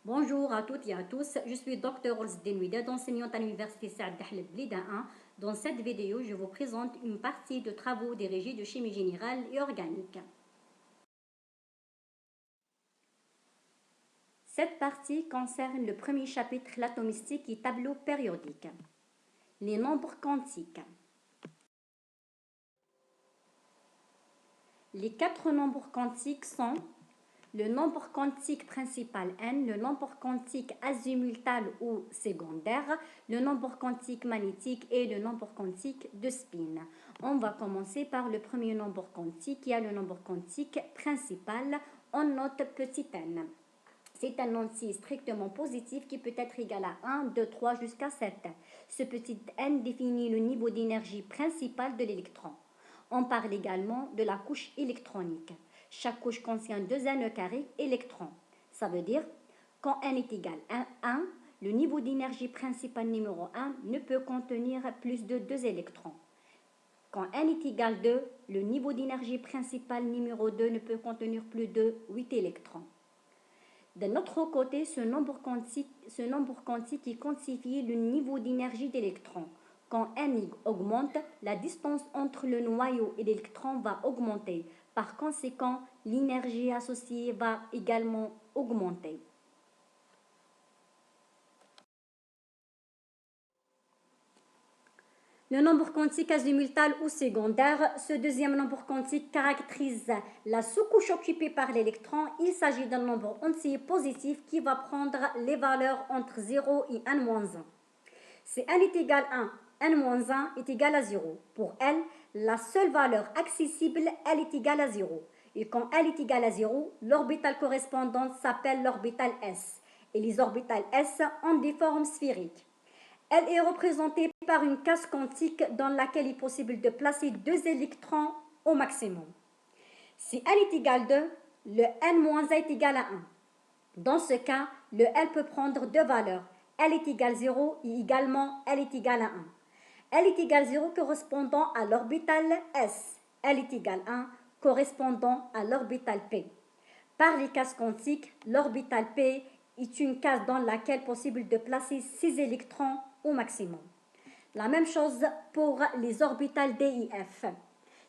Bonjour à toutes et à tous, je suis Dr Olzdin Ouidad, enseignante à l'Université Saad Dahleb Blida 1. Dans cette vidéo, je vous présente une partie de travaux des régies de chimie générale et organique. Cette partie concerne le premier chapitre, l'atomistique et tableau périodique. Les nombres quantiques. Les quatre nombres quantiques sont le nombre quantique principal n, le nombre quantique azimutal ou secondaire, le nombre quantique magnétique et le nombre quantique de spin. On va commencer par le premier nombre quantique, qui est le nombre quantique principal. On note petit n. C'est un entier strictement positif qui peut être égal à 1, 2, 3 jusqu'à 7. Ce petit n définit le niveau d'énergie principal de l'électron. On parle également de la couche électronique. Chaque couche contient 2 n carrés électrons. Ça veut dire, quand n est égal à 1, le niveau d'énergie principal numéro 1 ne peut contenir plus de 2 électrons. Quand n est égal à 2, le niveau d'énergie principal numéro 2 ne peut contenir plus de 8 électrons. D'un autre côté, ce nombre quantique qui quantifie le niveau d'énergie d'électrons. Quand n augmente, la distance entre le noyau et l'électron va augmenter. Par conséquent, l'énergie associée va également augmenter. Le nombre quantique azimutal ou secondaire, ce deuxième nombre quantique caractérise la sous-couche occupée par l'électron. Il s'agit d'un nombre entier positif qui va prendre les valeurs entre 0 et n-1. Si n est égal à 1, n-1 est égal à 0. Pour L, la seule valeur accessible, L est égale à 0. Et quand L est égal à 0, l'orbitale correspondante s'appelle l'orbitale S. Et les orbitales S ont des formes sphériques. Elle est représentée par une case quantique dans laquelle il est possible de placer 2 électrons au maximum. Si L est égal à 2, le n-1 est égal à 1. Dans ce cas, le L peut prendre deux valeurs. L est égal à 0 et également L est égal à 1. L est égal à 0 correspondant à l'orbitale S. L est égal à 1 correspondant à l'orbitale P. Par les cases quantiques, l'orbitale P est une case dans laquelle il est possible de placer 6 électrons au maximum. La même chose pour les orbitales D et F.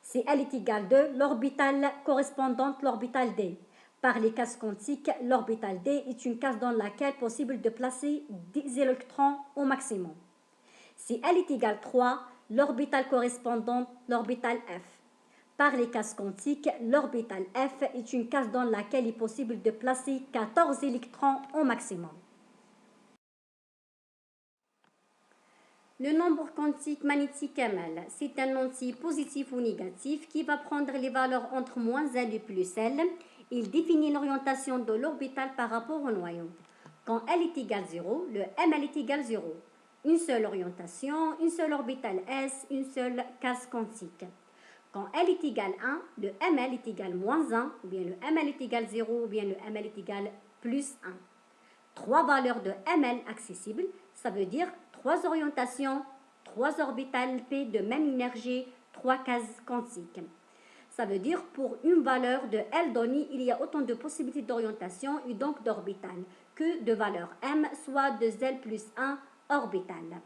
Si L est égal à 2, l'orbitale correspondante l'orbitale D. Par les cases quantiques, l'orbitale D est une case dans laquelle il est possible de placer 10 électrons au maximum. Si L est égal à 3, l'orbitale correspondante l'orbitale F. Par les cases quantiques, l'orbitale F est une case dans laquelle il est possible de placer 14 électrons au maximum. Le nombre quantique magnétique ML, c'est un entier positif ou négatif qui va prendre les valeurs entre moins L et plus L. Il définit l'orientation de l'orbital par rapport au noyau. Quand L est égal à 0, le ML est égal à 0. Une seule orientation, une seule orbitale S, une seule case quantique. Quand L est égal à 1, le ML est égal à moins 1, ou bien le ML est égal à 0, ou bien le ML est égal à plus 1. Trois valeurs de ML accessibles, ça veut dire 3 orientations, 3 orbitales P de même énergie, 3 cases quantiques. Ça veut dire pour une valeur de L donnée, il y a autant de possibilités d'orientation et donc d'orbitales que de valeurs M, soit de L plus 1 orbital.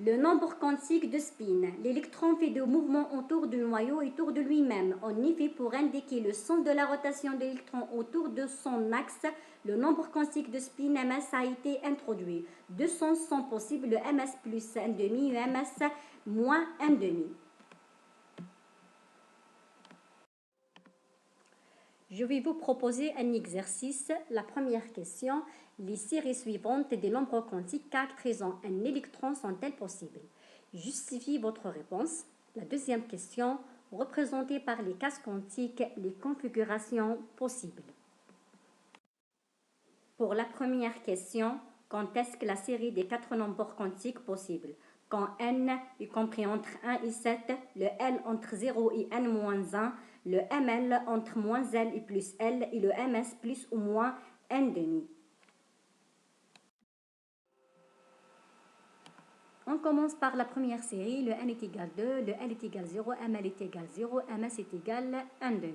Le nombre quantique de spin. L'électron fait des mouvements autour du noyau et autour de lui-même. En effet, pour indiquer le sens de la rotation de l'électron autour de son axe, le nombre quantique de spin ms a été introduit. Deux sens sont possibles, le ms plus 1,5 et ms moins 1,5. Je vais vous proposer un exercice. La première question, les séries suivantes des nombres quantiques caractérisant un électron sont-elles possibles? Justifiez votre réponse. La deuxième question, représentez par les cases quantiques les configurations possibles. Pour la première question, quand est-ce que la série des quatre nombres quantiques possibles? Quand n est compris entre 1 et 7, le L entre 0 et n-1, le ML entre moins L et plus L et le MS plus ou moins n'. On commence par la première série, le n est égal à 2, le L est égal à 0, ML est égal à 0, MS est égal à 1,5.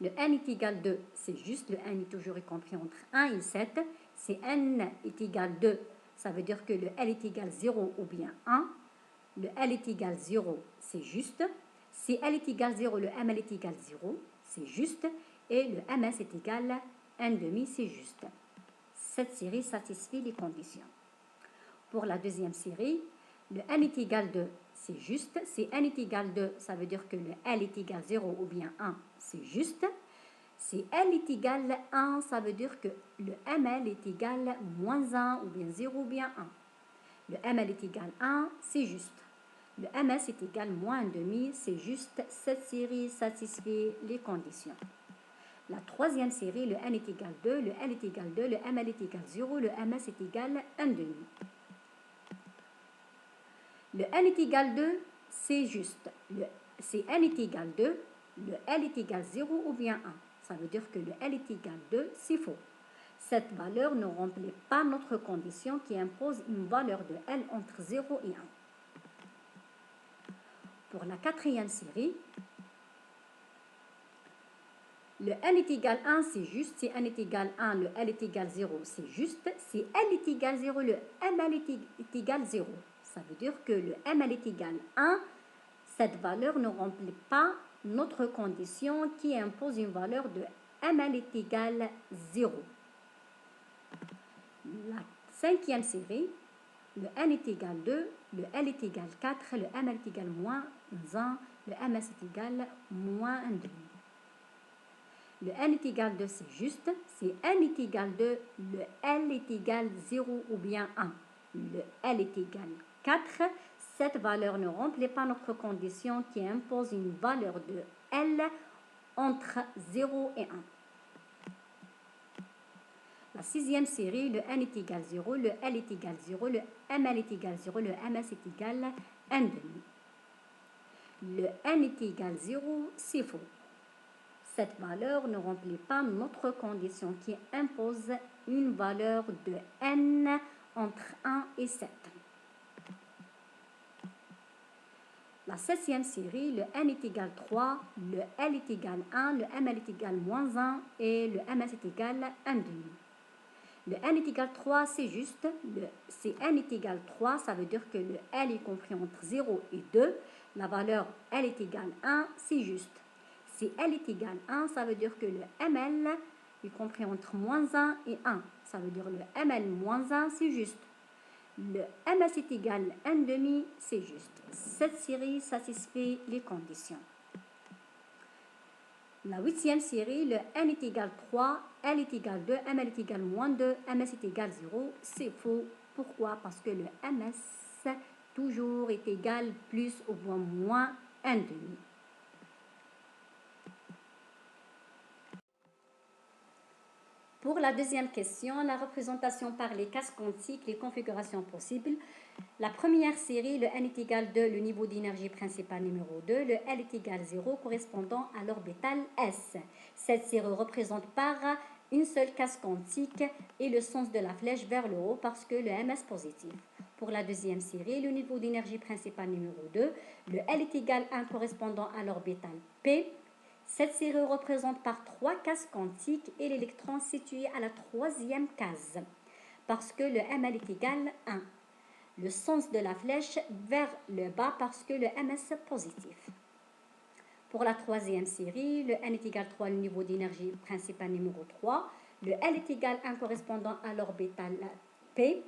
Le n est égal 2, c'est juste, le n est toujours compris entre 1 et 7. Si n est égal 2, ça veut dire que le L est égal 0 ou bien 1. Le L est égal 0, c'est juste. Si L est égal 0, le ML est égal 0, c'est juste. Et le MS est égal 1,5, c'est juste. Cette série satisfait les conditions. Pour la deuxième série, le n est égal 2, c'est juste. Si n est égal 2, ça veut dire que le L est égal 0 ou bien 1, c'est juste. Si L est égal 1, ça veut dire que le ML est égal moins 1 ou bien 0 ou bien 1. Le ML est égal 1, c'est juste. Le MS est égal moins 1,5, c'est juste. Cette série satisfait les conditions. La troisième série, le n est égal 2, le L est égal 2, le ML est égal 0, le MS est égal 1,5. Le n est égal 2, c'est juste. Si n est égal 2, le L est égal 0 ou bien 1. Ça veut dire que le L est égal 2, c'est faux. Cette valeur ne remplit pas notre condition qui impose une valeur de L entre 0 et 1. Pour la quatrième série, le n est égal 1, c'est juste. Si n est égal 1, le L est égal 0, c'est juste. Si L est égal 0, le ML est égal 0. Ça veut dire que le ML est égal 1. Cette valeur ne remplit pas notre condition qui impose une valeur de ML est égal 0. La cinquième série, le n est égal 2, le L est égal 4, le ML est égal moins 1, le MS est égal moins 1,5. Le n est égal 2, c'est juste. Si n est égal 2, le L est égal 0 ou bien 1. Le L est égal 4. Cette valeur ne remplit pas notre condition qui impose une valeur de L entre 0 et 1. La sixième série, le n est égal 0, le L est égal 0, le ML est égal 0, le MS est égal 1,5. Le n est égal 0, c'est faux. Cette valeur ne remplit pas notre condition qui impose une valeur de n entre 1 et 7. La septième série, le n est égal 3, le L est égal 1, le ML est égal moins 1 et le MS est égal 1,5. Le n est égal 3, c'est juste. Si n est égal 3, ça veut dire que le L est compris entre 0 et 2. La valeur L est égal 1, c'est juste. Si L est égal 1, ça veut dire que le ML est compris entre moins 1 et 1. Ça veut dire le ML moins 1, c'est juste. Le MS est égal 1,5, c'est juste. Cette série satisfait les conditions. La huitième série, le n est égal 3, L est égal 2, ML est égal moins 2, MS est égal 0. C'est faux. Pourquoi? Parce que le MS toujours est égal plus ou moins 1,5. Pour la deuxième question, la représentation par les cases quantiques, les configurations possibles. La première série, le n est égal 2, le niveau d'énergie principal numéro 2, le L est égal 0 correspondant à l'orbital S. Cette série représente par une seule case quantique et le sens de la flèche vers le haut parce que le MS positif. Pour la deuxième série, le niveau d'énergie principal numéro 2, le L est égal 1 correspondant à l'orbital P. Cette série représente par 3 cases quantiques et l'électron situé à la troisième case parce que le ML est égal 1. Le sens de la flèche vers le bas parce que le MS est positif. Pour la troisième série, le n est égal 3, le niveau d'énergie principal numéro 3. Le L est égal 1 correspondant à l'orbital P.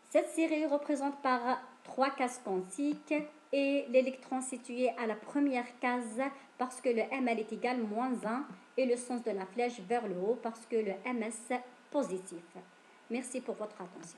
Cette série représente par 3 cases quantiques et l'électron situé à la première case parce que le ML est égal moins 1 et le sens de la flèche vers le haut parce que le MS est positif. Merci pour votre attention.